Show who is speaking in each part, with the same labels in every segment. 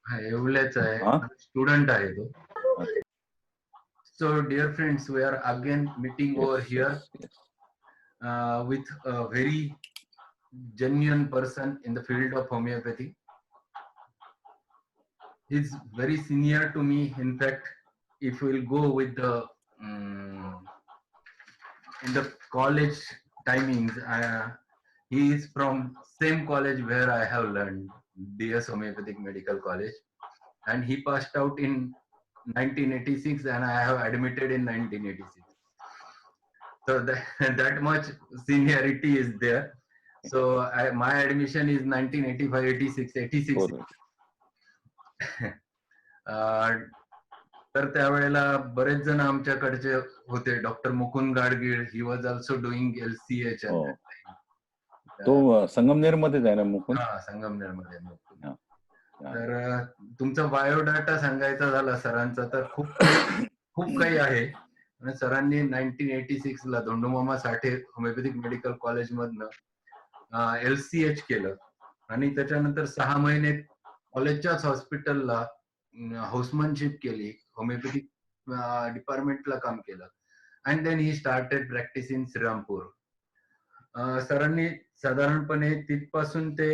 Speaker 1: येवल्याचा आहे,
Speaker 2: हा
Speaker 1: स्टुडंट आहे तो.
Speaker 2: अच्छा.
Speaker 1: So dear friends, we are again meeting over
Speaker 2: Yes,
Speaker 1: here
Speaker 2: yes, yes.
Speaker 1: with a very genuine person in the field of homeopathy. He's very senior to me. In fact, if we'll go with the in the college timings, he is from same college where I have learned, DS Homeopathic Medical College, and he passed out in 1986, and I have admitted in 1986. So that, that much seniority is there. So my admission is 1985, 86, 86.
Speaker 2: Correct.
Speaker 1: तर त्यावेळेला बरेच जण आमच्याकडचे होते. Doctor Mukund Gadgil, he was also doing LCH at
Speaker 2: हो
Speaker 1: that time.
Speaker 2: तो संगमनेर मध्येच आहे ना मुकुंद?
Speaker 1: हा, संगमनेरमध्ये मुकुंद.
Speaker 2: हा, हा.
Speaker 1: तर तुमचा बायोडाटा सांगायचा झाला सरांचा तर खूप काही आहे. आणि सरांनी 1986 ला धोंडूमामा साठे होमिओपॅथिक मेडिकल कॉलेज मधनं LCH केलं आणि त्याच्यानंतर 6 महिने कॉलेजच्याच हॉस्पिटलला हाऊसमनशिप केली, होमिओपॅथिक डिपार्टमेंटला काम केलं. And then he started practice in Shrirampur. सरांनी साधारणपणे तिथपासून ते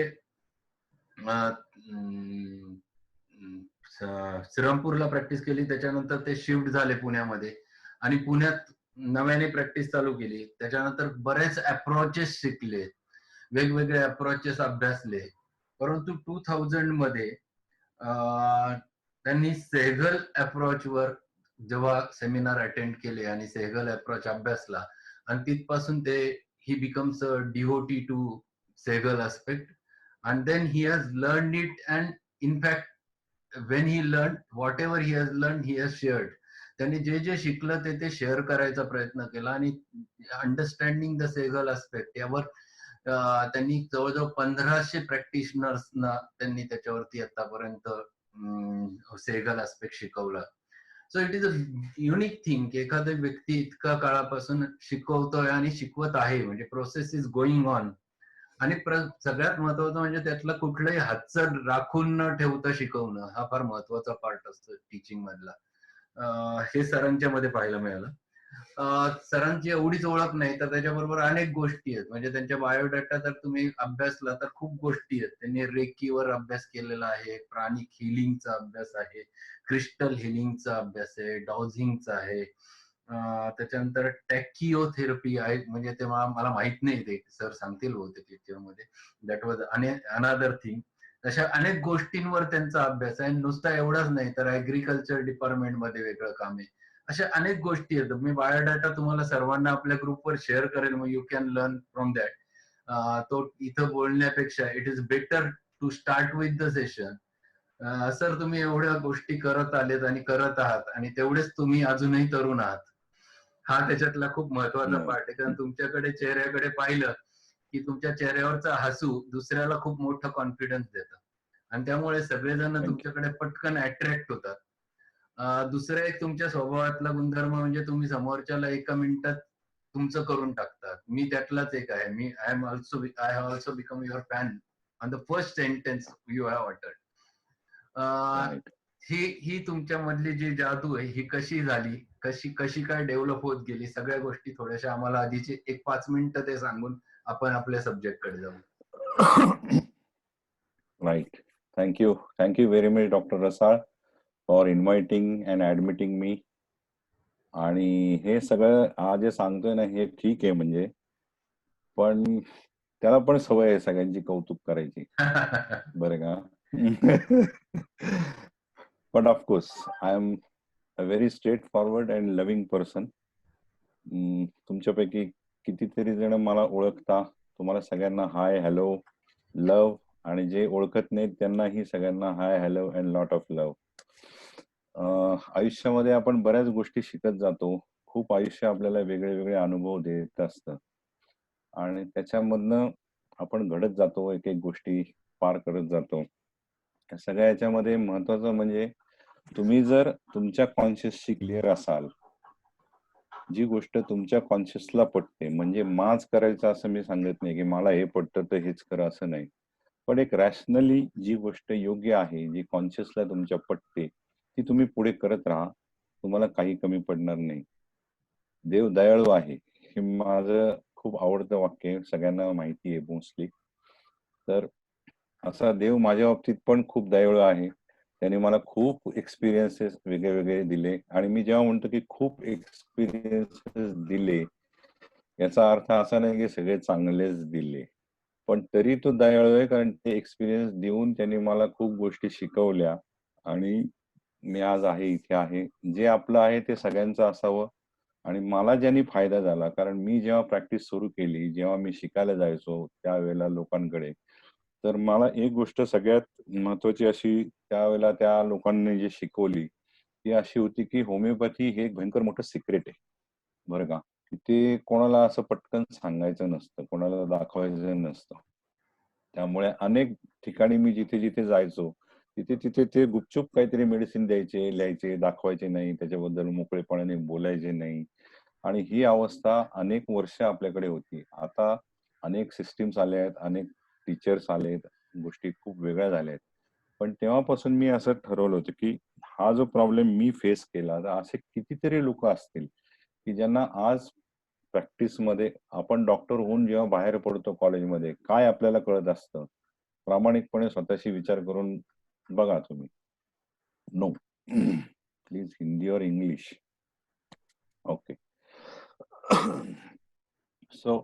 Speaker 1: श्रीरामपूरला प्रॅक्टिस केली. त्याच्यानंतर ते शिफ्ट झाले पुण्यामध्ये आणि पुण्यात नव्याने प्रॅक्टिस चालू केली. त्याच्यानंतर बरेच अप्रोचेस शिकले, वेगवेगळे अप्रोचेस अभ्यासले. परंतु 2000 मध्ये त्यांनी सेहगल अप्रोच वर जेव्हा सेमिनार अटेंड केले आणि सेहगल अप्रोच अभ्यासला आणि तिथपासून ते he becomes a devotee to Sehgal aspect, and then he has learned it, and in fact when he learned whatever he has learned, he has shared. त्यांनी जे जे शिकलं ते शेअर करायचा प्रयत्न केला आणि अंडरस्टँडिंग द सेगल आस्पेक्ट यावर त्यांनी जवळजवळ 1500 प्रॅक्टिशनर्सना त्यांनी त्याच्यावरती आतापर्यंत सेगल आस्पेक्ट शिकवला. So it is a unique thing की एखादा व्यक्ती इतका काळापासून शिकवतोय आणि शिकवत आहे, म्हणजे प्रोसेस इज गोइंग ऑन. आणि सगळ्यात महत्वाचं म्हणजे त्यातलं कुठलंही हातचं राखून न ठेवता शिकवणं हा फार महत्वाचा पार्ट असतो टीचिंग मधला. हे सरांच्या मध्ये पाहायला मिळालं. सरांची एवढीच ओळख नाही तर त्याच्याबरोबर अनेक गोष्टी आहेत. म्हणजे त्यांच्या बायोडाटा जर तुम्ही अभ्यासला तर खूप गोष्टी आहेत. त्यांनी रेकीवर अभ्यास केलेला आहे, प्राणिक हिलिंगचा अभ्यास आहे, क्रिस्टल हिलिंगचा अभ्यास आहे, डॉझिंगचा आहे. त्याच्यानंतर टॅकिओथेरपी आहे, म्हणजे ते मला माहित नाही, ते सर सांगतील बहुतेक लेक्चरमध्ये. That was another thing. तशा अनेक गोष्टींवर त्यांचा अभ्यास आहे. नुसता एवढाच नाही तर ऍग्रिकल्चर डिपार्टमेंट मध्ये वेगळं काम आहे. अशा अनेक गोष्टी आहेत. मी बायोडाटा तुम्हाला सर्वांना आपल्या ग्रुपवर शेअर करेल, मग you can learn from that. तो इथं बोलण्यापेक्षा it is better to start with the session. Sir तुम्ही एवढ्या गोष्टी करत आलेत आणि करत आहात आणि तेवढेच तुम्ही अजूनही तरुण आहात. हा त्याच्यातला खूप महत्वाचा पार्ट आहे. कारण तुमच्याकडे चेहऱ्याकडे पाहिलं की तुमच्या चेहऱ्यावरचा हसू दुसऱ्याला खूप मोठं कॉन्फिडन्स देतं आणि त्यामुळे सगळेजण तुमच्याकडे पटकन अट्रॅक्ट होतात. दुसरा एक तुमच्या स्वभावातला गुणधर्म म्हणजे तुम्ही समोरच्याला एका मिनिटात तुमचं करून टाकतात. मी त्यातलाच एक आहे. I have also become your fan on the first sentence you have uttered. ही तुमच्या मधली जी जादू आहे ही कशी झाली, कशी काय डेव्हलप होत गेली, सगळ्या गोष्टी थोड्याशा आम्हाला आधीचे एक 5 मिनिटं ते सांगून आपण आपल्या सब्जेक्ट कडे जाऊ.
Speaker 2: Right. Thank you very much doctor Rasal for inviting and admitting me. आणि हे सगळं आज जे सांगतोय ना हे ठीक आहे, म्हणजे पण त्याला पण सवय आहे सगळ्यांची कौतुक करायची, बरं का. But of course I am a very straight forward and loving person. तुमच्यापैकी कितीतरी जण मला ओळखता, तुम्हाला सगळ्यांना हाय, हॅलो, लव, आणि जे ओळखत नाहीत त्यांनाही सगळ्यांना hi, hello and lot of love. आयुष्यामध्ये आपण बऱ्याच गोष्टी शिकत जातो. खूप आयुष्य आपल्याला वेगळे वेगळे अनुभव देत असतं आणि त्याच्यामधनं आपण घडत जातो, एक एक गोष्टी पार करत जातो. सगळ्या याच्यामध्ये महत्वाचं म्हणजे तुम्ही जर तुमच्या कॉन्शियसशी क्लिअर असाल, जी गोष्ट तुमच्या कॉन्शियसला पटते, म्हणजे माज करायचं असं मी सांगत नाही की मला हे पटतं तर हेच करा, असं नाही. पण एक रॅशनली जी गोष्ट योग्य आहे, जी कॉन्शियसला तुमच्या पटते, ती तुम्ही पुढे करत राहा. तुम्हाला काही कमी पडणार नाही. देव दयाळू आहे. हे माझं खूप आवडतं वाक्य आहे. सगळ्यांना माहिती आहे मोस्टली. तर असा देव माझ्या बाबतीत पण खूप दयाळू आहे. त्याने मला खूप एक्सपिरियन्सेस वेगळे-वेगळे दिले आणि मी जेव्हा म्हणतो की खूप एक्सपिरियन्सेस दिले, याचा अर्थ असा नाही की सगळे चांगलेच दिले. पण तरी तो दयाळू आहे कारण ते एक्सपिरियन्स देऊन त्याने मला खूप गोष्टी शिकवल्या आणि मी आज आहे, इथे आहे. जे आपलं आहे ते सगळ्यांचं असावं आणि मला ज्याने फायदा झाला कारण मी जेव्हा प्रॅक्टिस सुरू केली, जेव्हा मी शिकायला जायचो त्यावेळेला लोकांकडे, तर मला एक गोष्ट सगळ्यात महत्त्वाची अशी त्यावेळेला त्या लोकांनी जी शिकवली, ती अशी होती की होमिओपॅथी हे एक भयंकर मोठं सिक्रेट आहे, बरं का. की ते कोणाला असं पटकन सांगायचं नसतं, कोणाला दाखवायचं नसतं. त्यामुळे अनेक ठिकाणी मी जिथे-जिथे जायचो, तिथे-तिथे ते गुपचूप काहीतरी मेडिसिन द्यायचे, लिहायचे, दाखवायचे नाही, त्याच्याबद्दल मोकळेपणाने बोलायचे नाही. आणि ही अवस्था अनेक वर्ष आपल्याकडे होती. आता अनेक सिस्टम्स आल्या आहेत, अनेक टीचर्स आलेत, गोष्टी खूप वेगळ्या झाल्या आहेत. पण तेव्हापासून मी असं ठरवलं होतं, की हा जो प्रॉब्लेम मी फेस केला, तर असे कितीतरी लोकं असतील, की ज्यांना आज प्रॅक्टिसमध्ये आपण डॉक्टर होऊन जेव्हा बाहेर पडतो कॉलेजमध्ये, काय आपल्याला कळत असतं? प्रामाणिकपणे स्वतःशी विचार करून बघा तुम्ही. नो. प्लीज हिंदी और इंग्लिश. ओके. सो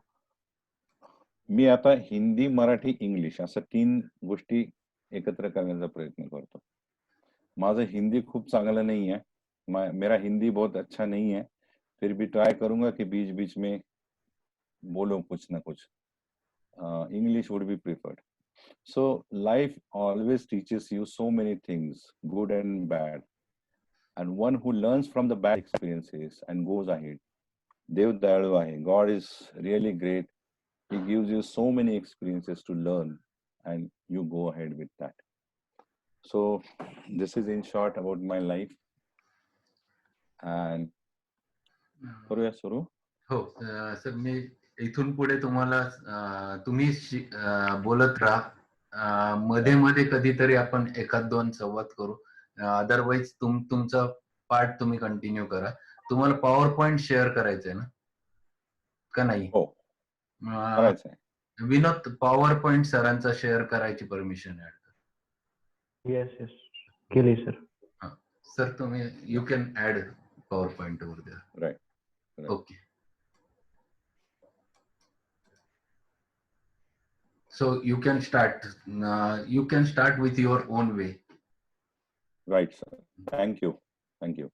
Speaker 2: मी आता हिंदी, मराठी, इंग्लिश अशा 3 गोष्टी एकत्र करण्याचा प्रयत्न करतो. माझं हिंदी खूप चांगलं नहीं है. मेरा हिंदी बहुत अच्छा नहीं है. फिर भी ट्राई करूंगा कि बीच-बीच में बोलूं कुछ ना कुछ. English would be preferred. So life always teaches you so many things, good and bad. And one who learns from the bad experiences and goes ahead. Dev Dayalu Ahe. God is really great. He gives you so many experiences to learn and you go ahead with that. So this is in short about my life. And करूया सुरू.
Speaker 1: हो sir, मी इथून पुढे तुम्हाला तुम्ही बोलत राहा. मध्ये मध्ये कधीतरी आपण एखाद दोन संवाद करू. अदरवाईज तुमचा पार्ट तुम्ही कंटिन्यू करा. तुम्हाला पॉवर पॉइंट शेअर करायचंय ना, का नाही?
Speaker 2: हो, करायचंय.
Speaker 1: विनोद, पॉवर पॉइंट सरांचा शेअर करायची परमिशन आहे.
Speaker 3: Yes, yes. केली सर.
Speaker 1: सर तुम्ही you can add power point over there.
Speaker 2: Right. Right.
Speaker 1: Okay. So you can start. You can start with your own way.
Speaker 2: Right, sir. Thank you. Thank you.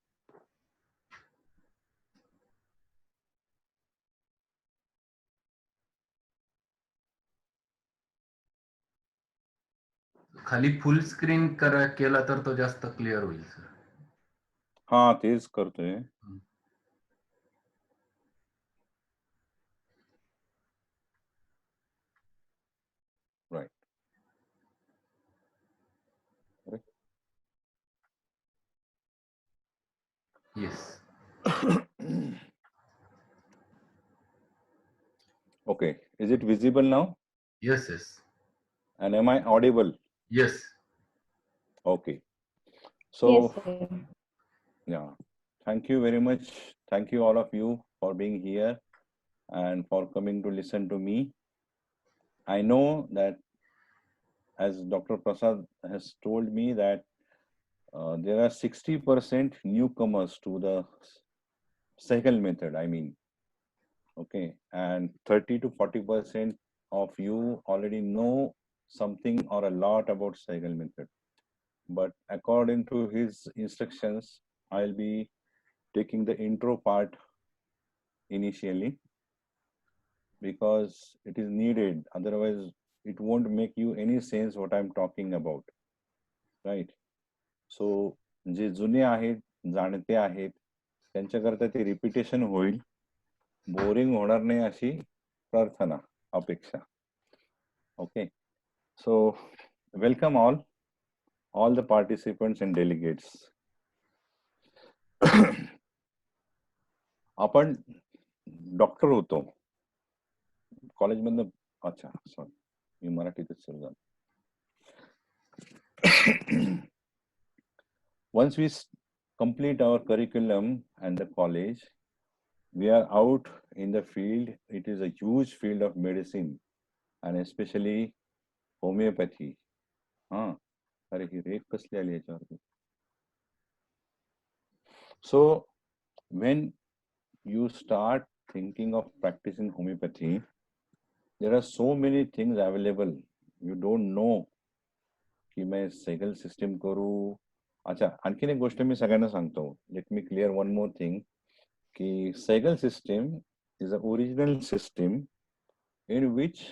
Speaker 1: खाली full screen केला तर तो जास्त clear होईल sir.
Speaker 2: हा तेच करतोय. Right.
Speaker 1: Yes.
Speaker 2: Okay. Is it visible now?
Speaker 1: Yes, yes.
Speaker 2: And am I audible?
Speaker 1: Yes.
Speaker 2: Okay. So,
Speaker 4: Yes, sir.
Speaker 2: yeah. Thank you very much. Thank you all of you for being here and for coming to listen to me. I know that as Dr. Prasad has told me that there are 60% newcomers to the cycle method, I mean. Okay. And 30 to 40% of you already know something or a lot about cycle method. But according to his instructions, I'll be taking the intro part initially because it is needed. Otherwise, it won't make you any sense what I'm talking about. Right? So, जे जुने आहेत, जाणते आहेत, त्यांच्याकरता ते repetition होईल. Boring होणार नाही अशी प्रार्थना, अपेक्षा. Okay. So, welcome all the participants and delegates. आपण डॉक्टर होतो कॉलेजमधनं. अच्छा, सॉरी, मी मराठीतच सुरू झालो. Once we complete our curriculum and the college, we are out in the field. It is a huge field of medicine and especially homeopathy. Huh. अरे ही रेख कसली आली याच्यावरती. So when you start thinking of practicing homeopathy, there are so many things available. You don't know की मैं Sehgal system करू. अच्छा, आणखीन एक गोष्ट मी सगळ्यांना सांगतो. Let me clear one more thing की Segal system is an original system in which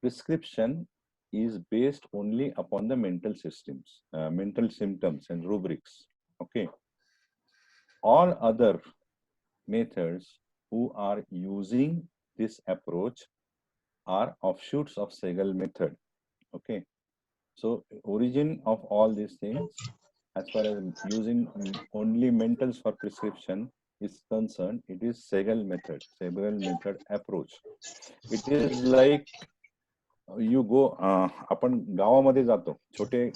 Speaker 2: prescription is based only upon the mental systems, mental symptoms and rubrics. Okay. All other methods who are using this approach are offshoots of Segal method. Okay. So origin of all these things, as far as using only mentals for prescription is concerned, it is Segal method approach. It is like you go, अपन गावामध्ये जातो, छोटे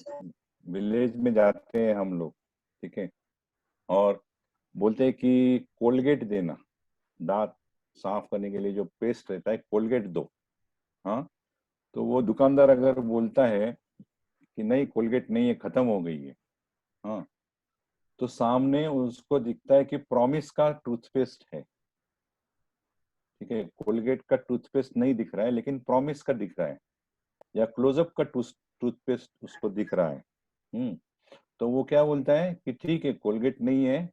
Speaker 2: village में जाते हैं हम लोग, ठीक है, और बोलते हैं कि कोलगेट देना, दांत साफ करने के लिए जो पेस्ट रहता है कोलगेट दो. हाँ, तो वो दुकानदार अगर बोलता है कि नहीं कोलगेट नहीं है, खत्म हो गई है, हाँ, तो सामने उसको दिखता है कि प्रॉमिस का टूथपेस्ट है, ठीक है, कोलगेट का टूथपेस्ट नहीं दिख रहा है लेकिन प्रॉमिस का दिख रहा है, या क्लोजअप का टूथपेस्ट उसको दिख रहा है. तो वो क्या बोलता है कि ठीक है कोलगेट नहीं है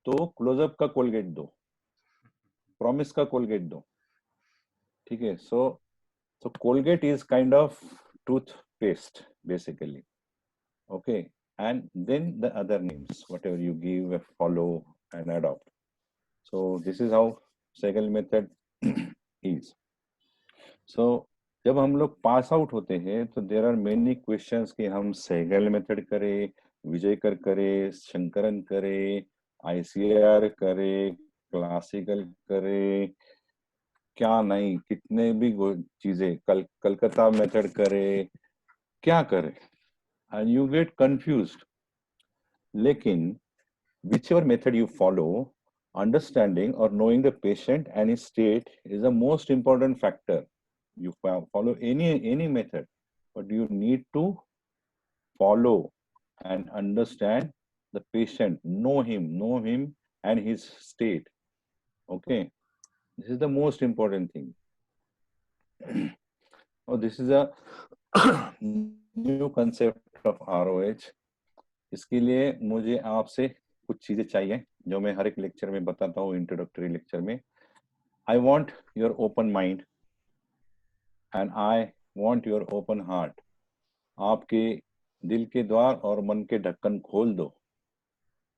Speaker 2: तो क्लोजअप का कोलगेट दो, प्रॉमिस का कोलगेट दो, ठीक है. So Colgate is kind of toothpaste basically. Okay. And then the other names, whatever you give, follow and adopt. So this is how Segal method is. So जब हम लोग pass out होते हैं तो देर आर मेनी क्वेश्चंस कि हम Sehgal method करें, विजयकर करें, शंकरन करें, आईसीआर करें, क्लासिकल करें, क्या नहीं, कितने भी चीजें, कलकत्ता मेथड करे, क्या करे, and you get confused. लेकिन whichever method you follow, understanding or knowing the patient and his state is the most important factor. You follow any method, but you need to follow and understand the patient, know him and his state. Okay, this is the most important thing. Oh, this is a new concept of ROH. इसके लिए मुझे आपसे कुछ चीजें चाहिए जो मैं हर एक लेक्चर में बताता हूँ, इंट्रोडक्टरी लेक्चर में. I want your open mind and I want your open heart. आपके दिल के द्वार और मन के ढक्कन खोल दो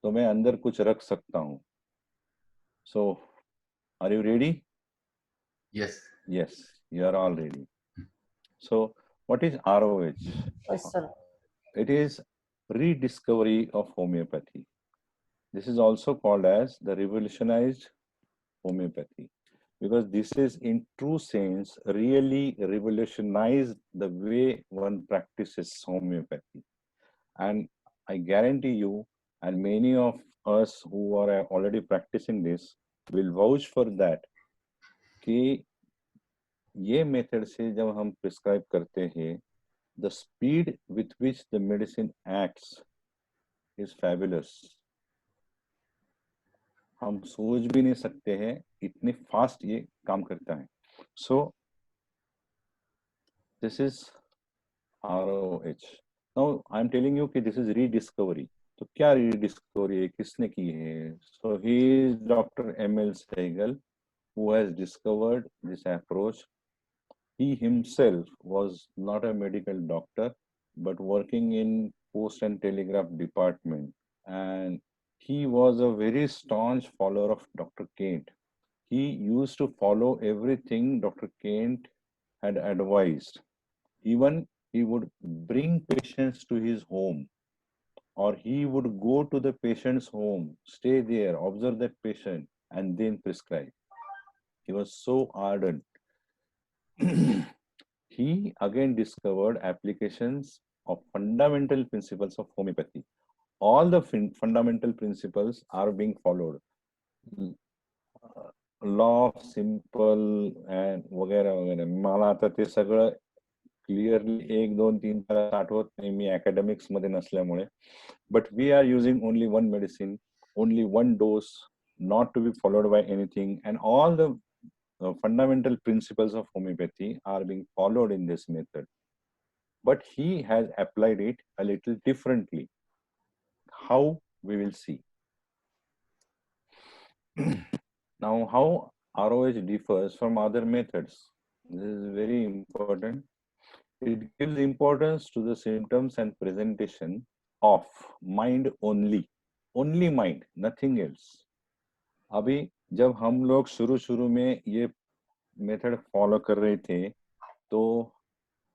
Speaker 2: तो मैं अंदर कुछ रख सकता हूँ. So are you ready?
Speaker 1: Yes.
Speaker 2: Yes, you are all ready. So what is ROH?
Speaker 4: Yes, sir.
Speaker 2: It is rediscovery of homeopathy. This is also called as the revolutionized homeopathy, because this is in true sense really revolutionized the way one practices homeopathy. And I guarantee you, and many of us who are already practicing this will vouch for that, कि ये method से जब हम prescribe करते हैं, the speed with which the medicine acts is fabulous. हम सोच भी नहीं सकते हैं इतने फास्ट ये काम करता है. So this is ROH. Now I am telling you कि this is rediscovery. तो क्या rediscovery है, किसने की है? So he is Dr. M.L. Sehgal, who has discovered this approach. He himself was not a medical doctor, but working in post and telegraph department, and he was a very staunch follower of Dr. Kent. He used to follow everything Dr. Kent had advised. Even he would bring patients to his home, or he would go to the patient's home, stay there, observe the patient, and then prescribe. He was so ardent. He again discovered applications of fundamental principles of homeopathy. All the fundamental principles are being followed. Law of simple and वगैरह वगैरह. मला आता ते सगळं clearly 1, 2, 3 तास आठवत नाही मी academics मध्ये नसल्यामुळे. But we are using only one medicine, only one dose, not to be followed by anything, and all the fundamental principles of homeopathy are being followed in this method. But he has applied it a little differently. How, we will see. Now, how ROH differs from other methods? This is very important. It gives importance to the symptoms and presentation of mind only mind, nothing else. अभी जब हम लोग शुरू में ये method follow कर रहे थे तो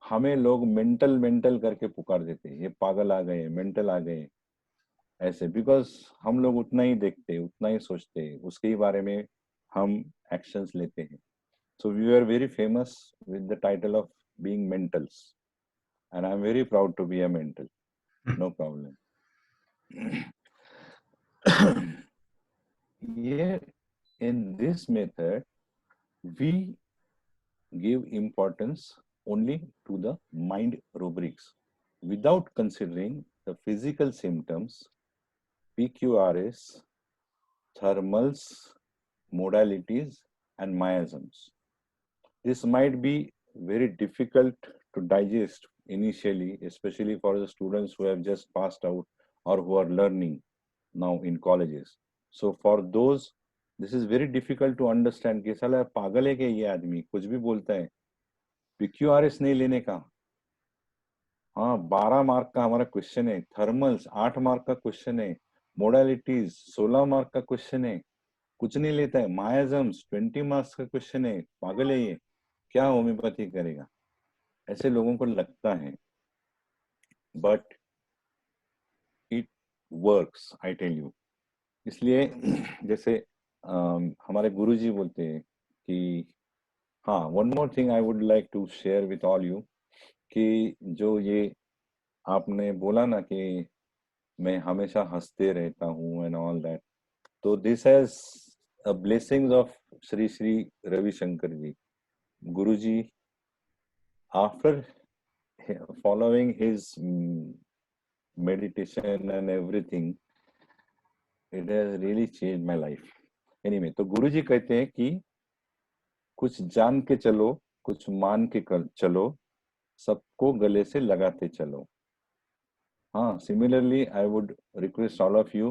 Speaker 2: हमें लोग मेंटल करके पुकार देते, ये पागल आ गए, मेंटल आ गए, ऐसे, बिकॉज हम लोग उतना ही देखते, उतना ही सोचते, उसके ही बारे में हम एक्शंस लेते हैं. So we were very famous with the title of being mentals, and I'm very proud to be a mental. No problem. Here in this method, we give importance only to the mind rubrics without considering the physical symptoms, PQRS, thermals, modalities, and miasms. This might be very difficult to digest initially, especially for the students who have just passed out or who are learning now in colleges. So for those, this is very difficult to understand कि साला पागल है क्या ये आदमी, कुछ भी बोलता है. PQRS नहीं लेने का. हाँ, 12 मार्क का हमारा क्वेश्चन है. थर्मल्स 8 मार्क का क्वेश्चन है. मोडालिटीज 16 मार्क का क्वेश्चन है, कुछ नहीं लेता है. मायाजम्स 20 मार्क्स का क्वेश्चन है. पागल है ये, क्या होम्योपैथी करेगा, ऐसे लोगों को लगता है. But it works, I tell you. इसलिए जैसे हमारे गुरुजी बोलते हैं कि हाँ, one more thing I would like to share with all you, कि जो ये आपने बोला ना कि मैं हमेशा हंसते रहता हूँ एंड ऑल दैट, तो this has a blessings of Shri Shri Ravishankar ji. Guruji, after following his meditation and everything, it has really changed my life. Anyway, तो गुरुजी कहते हैं कि कुछ जान के चलो, कुछ मान के चलो, सबको गले से लगाते चलो. हाँ, similarly I would request all of you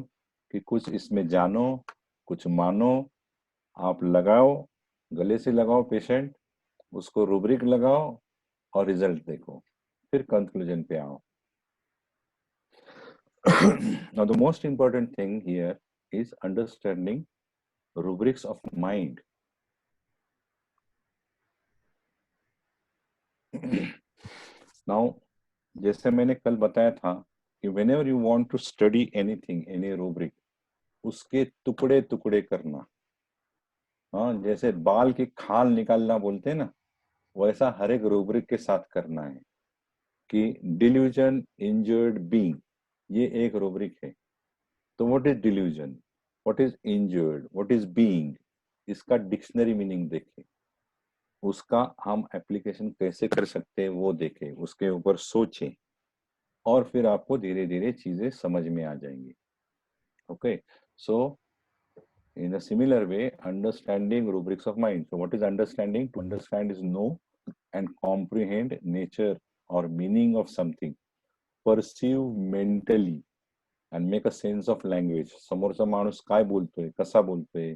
Speaker 2: कि कुछ इसमें जानो, कुछ मानो, आप लगाओ, गले से लगाओ पेशेंट, उसको रूब्रिक लगाओ और रिजल्ट देखो, फिर कंक्लूजन पे आओ. Now the most important thing here is understanding rubrics of mind. Now, जैसे मैंने कल बताया था कि whenever you want to study anything, any rubric, उसके टुकड़े टुकड़े करना. हाँ, जैसे बाल की खाल निकालना बोलते हैं ना, वैसा हर एक रूब्रिक के साथ करना है. कि डिल्यूजन, इंजर्ड, बीइंग, ये एक रूब्रिक है. तो what is delusion, what is injured, what is being, इसका डिक्शनरी मीनिंग देखें, उसका हम एप्लीकेशन कैसे कर सकते हैं वो देखें, उसके ऊपर सोचें, और फिर आपको धीरे धीरे चीजें समझ में आ जाएंगी. Okay, so in a similar way, understanding rubrics of mind. So what is understanding? To understand is know and comprehend nature or meaning of something, perceive mentally and make a sense of language. समोरचा माणूस काय बोलतोय, कसा बोलतोय,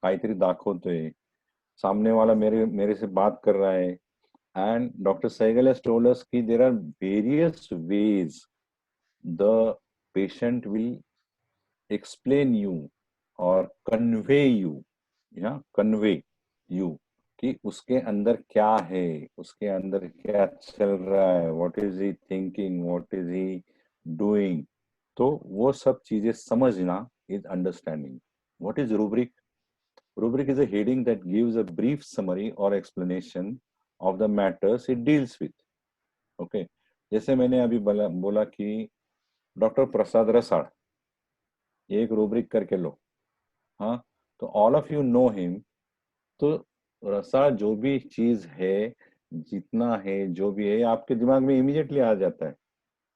Speaker 2: काहीतरी दाखवतोय, सामने वाला मेरे से बात कर रहा है. And Dr. Sehgal has told us कि there are various ways the patient will explain you or convey you, convey you, कि उसके अंदर क्या है, उसके अंदर क्या चल रहा है, what is he thinking, what is he doing. तो वो सब चीजें समझना is understanding. What is rubric? Rubric is a heading that gives a brief summary or explanation of the matters it deals with. Okay, जैसे मैंने अभी बोला कि डॉक्टर प्रसाद रसाळ, ये एक रूब्रिक करके लो, हाँ, तो all of you know him. तो रसाळ जो भी चीज है, जितना है, जो भी है, आपके दिमाग में इमीडिएटली आ जाता है,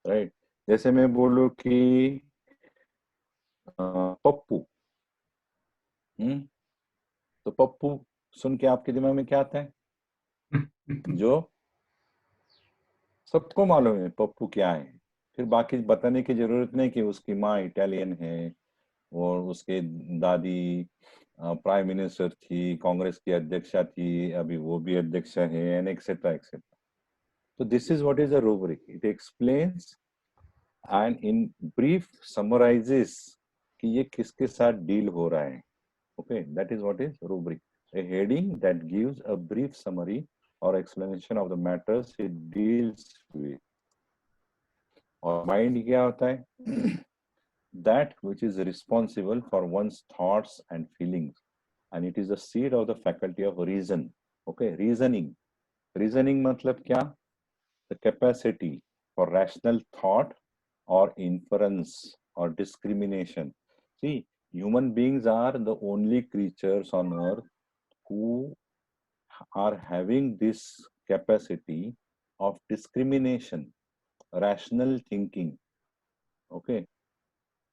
Speaker 2: राइट। जैसे मैं बोलूं कि पप्पू, तो पप्पू सुन के आपके दिमाग में क्या आता है? जो सबको मालूम है पप्पू क्या है, फिर बाकी बताने की जरूरत नहीं कि उसकी माँ इटालियन है और उसके दादी प्राइम मिनिस्टर थी, कांग्रेस की अध्यक्षा थी, अभी वो भी अध्यक्ष है, एंड एक्सेट्रा एक्सेट्रा। तो this is what is a rubric, it explains and in brief summarises कि ये किसके साथ डील हो रहा है। Okay, that is what is rubric, a heading that gives a brief summary or explanation of the matters it deals with. और mind क्या होता है? That which is responsible for one's thoughts and feelings, and it is the seat of the faculty of reason. Okay, reasoning मतलब क्या? The capacity for rational thought or inference or discrimination. See, human beings are the only creatures on earth who are having this capacity of discrimination, rational thinking. Okay,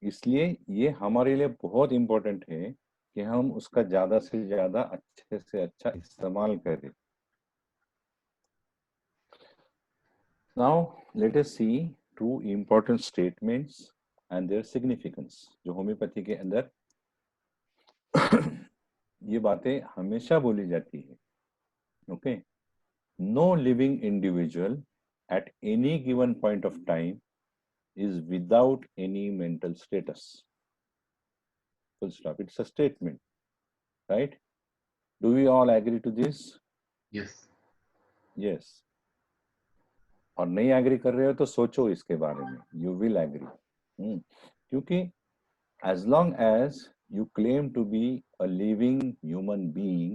Speaker 2: इसलिए ये हमारे लिए बहुत important है कि हम उसका ज्यादा से ज्यादा अच्छे से अच्छा इस्तेमाल करें। Now let us see two important statements and their significance, जो होम्योपैथी के अंदर ये बातें हमेशा बोली जाती है। Okay, no living individual at any given point of time is without any mental status. Full stop. It's a statement, right? Do we all agree to this?
Speaker 1: Yes.
Speaker 2: Yes. और नहीं एग्री कर रहे हो तो सोचो इसके बारे में, यू विल एग्री। क्योंकि as long as you claim to be a living human being,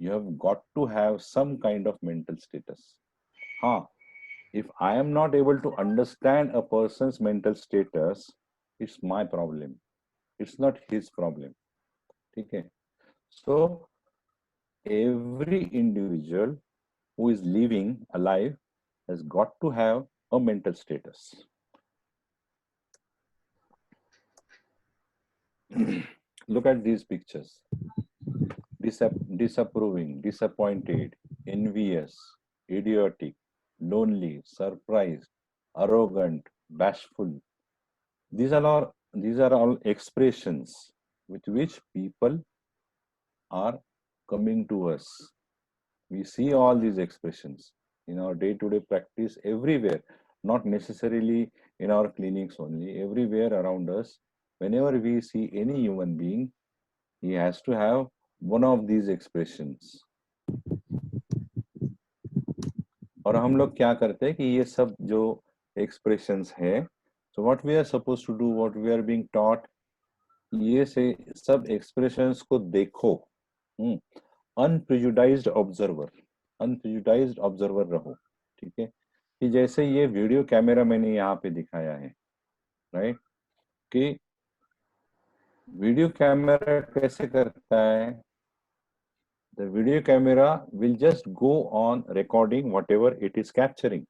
Speaker 2: you have got to have some kind of mental status. हाँ, if I am not able to understand a person's mental status, it's my problem. It's not his problem. ठीक है? So every individual who is living alive has got to have a mental status. Look at these pictures. Disapproving, disappointed, envious, idiotic, lonely, surprised, arrogant, bashful. These are all expressions with which people are coming to us. We see all these expressions in our day-to-day practice everywhere, not necessarily in our clinics only, everywhere around us. Whenever we see any human being, he has to have one of these expressions. और हम लोग क्या करते हैं कि ये सब जो expressions है, so what we are supposed to do, what we are being taught, ये से सब expressions को देखो, unprejudiced observer रहो, ठीक है? कि जैसे ये वीडियो कैमरा मैंने यहाँ पे दिखाया है, राइट, कि वीडियो कैमरा कैसे करता है? The video camera will just go on recording whatever it is capturing.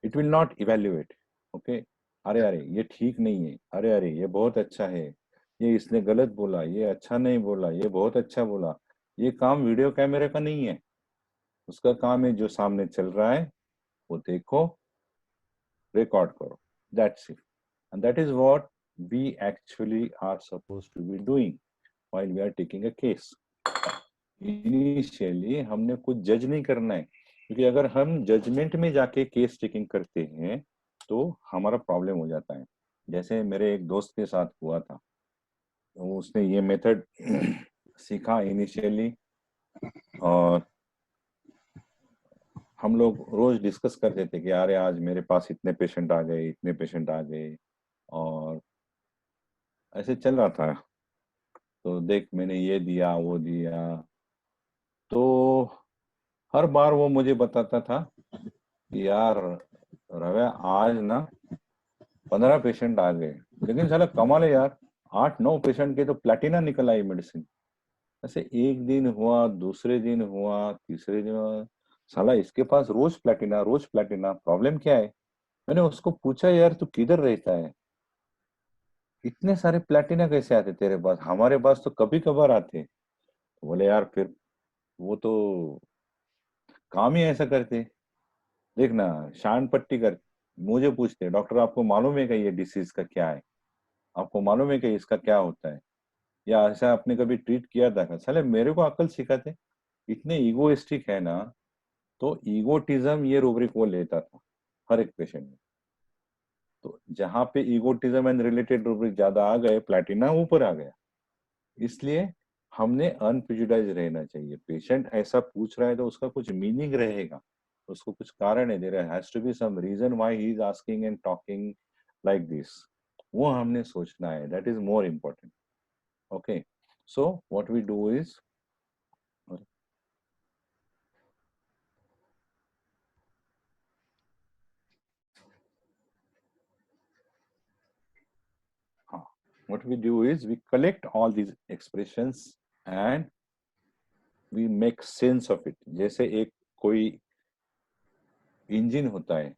Speaker 2: It will not evaluate. Okay? अरे अरे ये ठीक नहीं है, अरे अरे ये बहुत अच्छा है, ये इसने गलत बोला, ये अच्छा नहीं बोला, ये बहुत अच्छा बोला। ये काम वीडियो कैमरे का नहीं है। उसका काम है जो सामने चल रहा है वो देखो, रिकॉर्ड करो, that's it. And that is what we actually are supposed to be doing while we are taking a case. Initially हमने कुछ जज नहीं करना है, क्योंकि अगर हम जजमेंट में जाके केस टेकिंग करते हैं तो हमारा प्रॉब्लम हो जाता है। जैसे मेरे एक दोस्त के साथ हुआ था, तो उसने ये मेथड सीखा इनिशियली, और हम लोग रोज डिस्कस करते थे कि अरे आज मेरे पास इतने पेशेंट आ गए, इतने पेशेंट आ गए, और ऐसे चल रहा था। तो देख मैंने ये दिया वो दिया, तो हर बार वो मुझे बताता था कि यार रव्या आज ना 15 पेशेंट आ गए, लेकिन साला कमाल है यार, 8-9 पेशेंट के तो प्लेटिना निकल आई मेडिसिन। ऐसे एक दिन हुआ, दूसरे दिन हुआ, तीसरे दिन हुआ, साला इसके पास रोज प्लेटिना, रोज प्लेटिना, प्रॉब्लम क्या है? मैंने उसको पूछा, यार तू किधर रहता है, इतने सारे प्लेटिना कैसे आते तेरे पास, हमारे पास तो कभी कभार आते। बोले यार फिर वो तो काम ही ऐसा करते, देखना शान पट्टी कर, मुझे पूछते डॉक्टर आपको मालूम है क्या ये डिसीज का क्या है, आपको मालूम है कि इसका क्या होता है, या ऐसा आपने कभी ट्रीट किया था क्या? साले मेरे को अकल सिखाते, इतने ईगोइस्टिक है ना। तो ईगोटिज्म ये रूब्रिक वो लेता था हर एक पेशेंट में। तो जहां पे ईगोटिज्म एंड रिलेटेड रूब्रिक ज्यादा आ गए, प्लैटिना ऊपर आ गया। इसलिए हमने अनप्रेजुडाइज रहना चाहिए। पेशेंट ऐसा पूछ रहा है तो उसका कुछ मीनिंग रहेगा, उसको कुछ कारण है, there has to be some reason why he is asking and talking like this. वो हमने सोचना है, that is more important. Okay, so what we do is, what we do is we collect all these expressions and we make sense of it। जैसे एक कोई engine होता है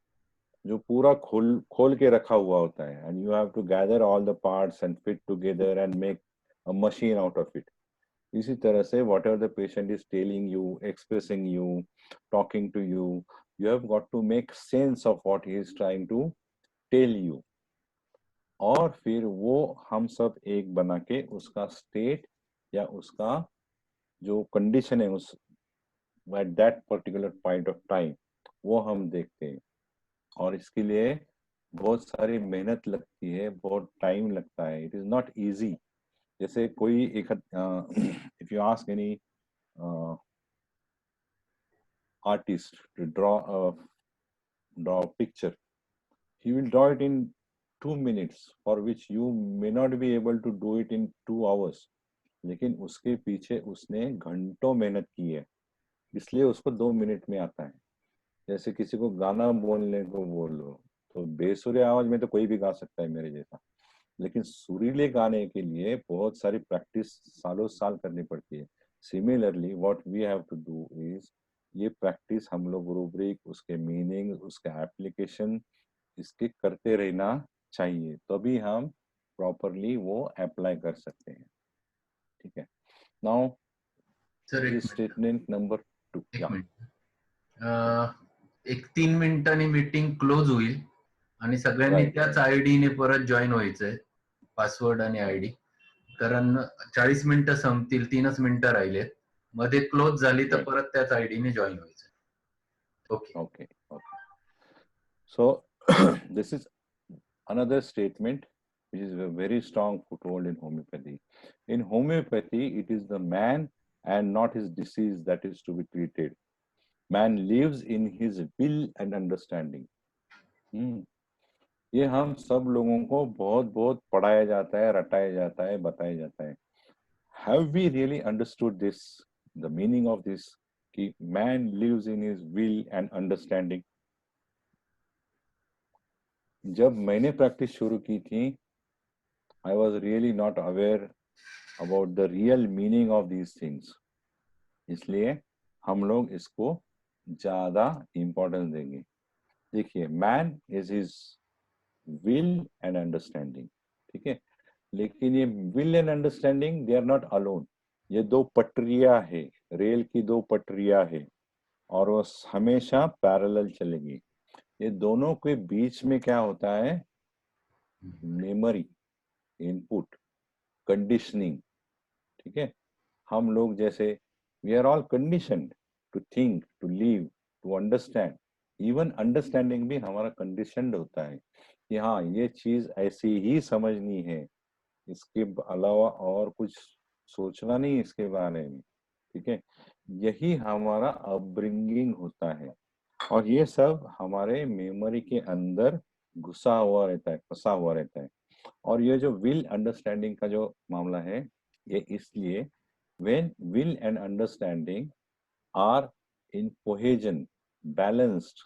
Speaker 2: जो पूरा खोल खोल के रखा हुआ होता है, and you have to gather all the parts and fit together and make a machine out of it। इसी तरह से whatever the patient is telling you, expressing you, talking to you, you have got to make sense of what he is trying to tell you। और फिर वो हम सब एक बना के उसका स्टेट या उसका जो कंडीशन है उस at that particular point of time, वो हम देखते हैं। और इसके लिए बहुत सारी मेहनत लगती है, बहुत टाइम लगता है, इट इज नॉट इजी। जैसे कोई एक if you ask any artist to draw a picture, he will draw it in 2 minutes, for which you may not be able to do it in 2 hours। लेकिन उसके पीछे उसने घंटों मेहनत की है, इसलिए उसको 2 मिनट में आता है। जैसे किसी को गाना बोलने को बोलो तो बेसुरे आवाज में तो कोई भी गा सकता है मेरे जैसा, लेकिन सुरीले गाने के लिए बहुत सारी प्रैक्टिस सालों साल करनी पड़ती है। Similarly what we have to do is, ये प्रैक्टिस हम लोग रूब्रिक, उसके मीनिंग, उसके एप्लीकेशन, इसके करते रहना चाहिए, तभी हम प्रॉपरली वो अप्लाई कर सकते हैं। ठीक है, now
Speaker 1: sir
Speaker 2: this statement number 2।
Speaker 1: एक
Speaker 2: या
Speaker 1: मिनिट, एक 3 मिनिटांनी मीटिंग क्लोज होईल आणि सगळ्यांनी
Speaker 2: राइट,
Speaker 1: त्याच आयडीने परत जॉईन व्हायचंय, पासवर्ड आणि आयडी, कारण 40 मिनिटं संपतील, 3च मिनिटं राहिलेत, मध्ये क्लोज झाली तर
Speaker 2: राइट,
Speaker 1: परत त्याच आयडीने जॉईन व्हायचंय. Okay.
Speaker 2: okay, okay। So this is another statement which is a very strong foothold in homeopathy। In homeopathy, it is the man and not his disease that is to be treated। Man lives in his will and understanding। ये हम सब लोगों को बहुत बहुत पढ़ाया जाता है, रटाया जाता है, बताया जाता है। Have we really understood this, the meaning of this, कि man lives in his will and understanding? जब मैंने प्रैक्टिस शुरू की थी, I was really not aware about the real meaning of these things। इसलिए हम लोग इसको ज्यादा इम्पोर्टेंस देंगे। देखिए, man is his will and understanding, ठीक है, लेकिन ये will and understanding they are not alone. ये दो पटरियां है, रेल की दो पटरियां है, और वो हमेशा पैरेलल चलेगी। ये दोनों के बीच में क्या होता है? Memory, input, conditioning. ठीक है, हम लोग जैसे we are all conditioned to think, to live, to understand. Even understanding भी हमारा कंडीशनड होता है कि हाँ, ये चीज ऐसी ही समझनी है, इसके अलावा और कुछ सोचना नहीं इसके बारे में। ठीक है, यही हमारा अपब्रिंगिंग होता है, और ये सब हमारे मेमोरी के अंदर घुसा हुआ रहता है, फंसा हुआ रहता है। और ये जो विल अंडरस्टैंडिंग का जो मामला है, ये इसलिए when will and understanding are in cohesion, balanced,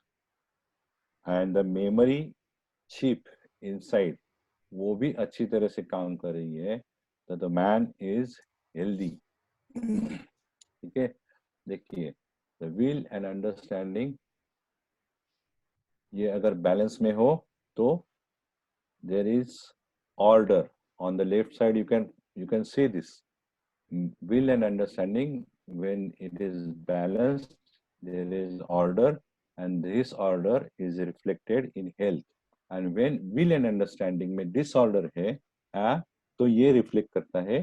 Speaker 2: and the memory chip inside वो भी अच्छी तरह से काम कर रही है, तो द मैन इज हेल्दी। ठीक है, देखिए द विल एंड अंडरस्टैंडिंग ये अगर बैलेंस में हो तो there is order on the left side. You can see this will and understanding. When it is balanced, there is order, and this order is reflected in health. And when will and understanding में disorder है तो ये reflect करता है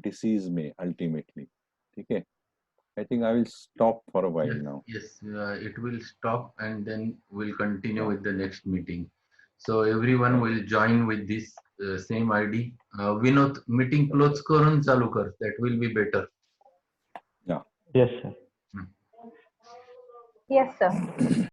Speaker 2: disease में ultimately. ठीक है, I think I will stop for a while now.
Speaker 1: Yes, it will stop and then we'll continue
Speaker 2: Yeah.
Speaker 1: with the next meeting. So everyone will join with this same ID. Vinod, meeting close करून चालू कर. That will be better.
Speaker 3: Yes, sir.
Speaker 4: Yes, sir.